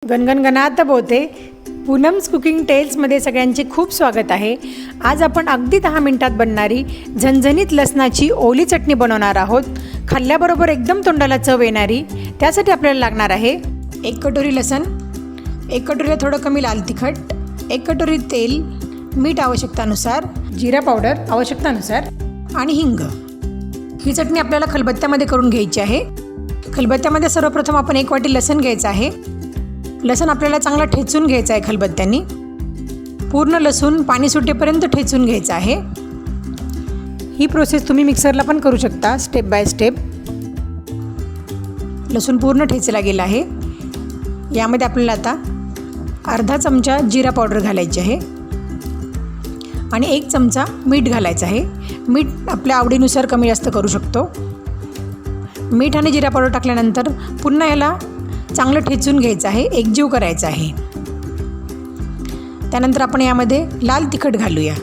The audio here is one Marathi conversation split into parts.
गणगणगणात बोलते. पूनम्स कुकिंग टेल्समध्ये सगळ्यांचे खूप स्वागत आहे. आज आपण अगदी 10 मिनिटात बनणारी झणझणीत लसणाची ओली चटणी बनवणार आहोत. खाल्ल्याबरोबर एकदम तोंडाला चव येणारी. त्यासाठी आपल्याला लागणार आहे 1 कटोरी लसण, 1 कटोरीला थोडं कमी लाल तिखट, 1 कटोरी तेल, मीठ आवश्यकतानुसार, जिरा पावडर आवश्यकतानुसार आणि हिंग. ही चटणी आपल्याला खलबत्त्यामध्ये करून घ्यायची आहे. खलबत्त्यामध्ये सर्वप्रथम आपण 1 वाटी लसण घ्यायचं आहे. लसूण आपल्याला चांगला ठेचून घ्यायचा आहे खलबत्त्याने. पूर्ण लसूण पाणी सुटेपर्यंत ठेचून घ्यायचं आहे. ही प्रोसेस तुम्ही मिक्सरला पण करू शकता, स्टेप बाय स्टेप. लसूण पूर्ण ठेचला गेला आहे. यामध्ये आपल्याला आता अर्धा चमचा जिरा पावडर घालायची आहे आणि 1 चमचा मीठ घालायचं आहे. मीठ आपल्या आवडीनुसार कमी जास्त करू शकतो. मीठ आणि जिरा पावडर टाकल्यानंतर पुन्हा याला चांगलं ठेचून घ्यायचं आहे, एकजीव करायचं आहे. त्यानंतर आपण यामध्ये लाल तिखट घालूया.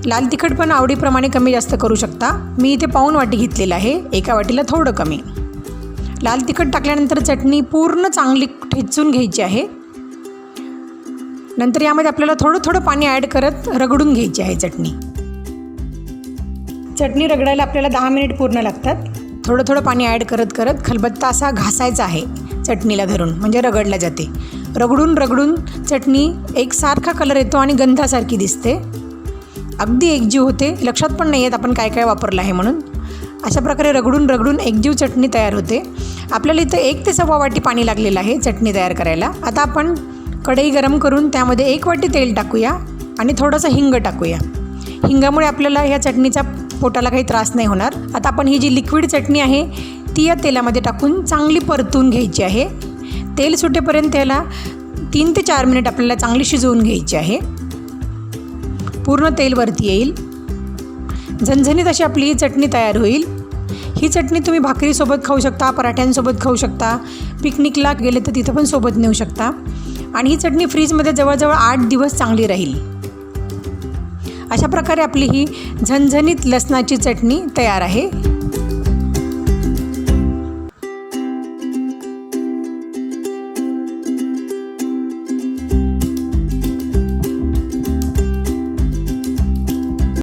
लाल तिखट पण आवडीप्रमाणे कमी जास्त करू शकता. मी इथे पाऊण वाटी घेतलेलं आहे, एका वाटीला थोडं कमी. लाल तिखट टाकल्यानंतर चटणी पूर्ण चांगली ठेचून घ्यायची आहे. नंतर यामध्ये आपल्याला थोडं थोडं पाणी ॲड करत रगडून घ्यायची आहे चटणी. चटणी रगडायला आपल्याला 10 मिनिट पूर्ण लागतात. थोडं थोडं पाणी ॲड करत करत खलबत्ता असा घासायचा आहे चटणीला धरून, म्हणजे रगडला जाते. रगडून रगडून चटणी एकसारखा कलर येतो आणि गंधासारखी दिसते. अगदी एकजीव होते. लक्षात पण नाही येत आपण काय काय वापरलं आहे म्हणून. अशा प्रकारे रगडून रगडून एकजीव चटणी तयार होते. आपल्याला इथं 1 ते सव्वा वाटी पाणी लागलेलं आहे चटणी तयार करायला. आता आपण कढई गरम करून त्यामध्ये 1 वाटी तेल टाकूया आणि थोडंसं हिंग टाकूया. हिंगामुळे आपल्याला ह्या चटणीचा पोटाला काही त्रास नाही होणार. आता आपण ही जी लिक्विड चटणी आहे ती या तेलामध्ये टाकून चांगली परतून घ्यायची आहे. तेल सुटेपर्यंत याला 3 ते 4 मिनिट आपल्याला चांगली शिजवून घ्यायची आहे. पूर्ण तेल वरती येईल. झणझणीत अशी आपली ही चटणी तयार होईल. ही चटणी तुम्ही भाकरीसोबत खाऊ शकता, पराठ्यांसोबत खाऊ शकता, पिकनिकला गेले तर तिथं पण सोबत नेऊ शकता. आणि ही चटणी फ्रीजमध्ये जवळजवळ 8 दिवस चांगली राहील. अशा प्रकारे आपली ही झणझणीत लसणाची चटणी तयार आहे.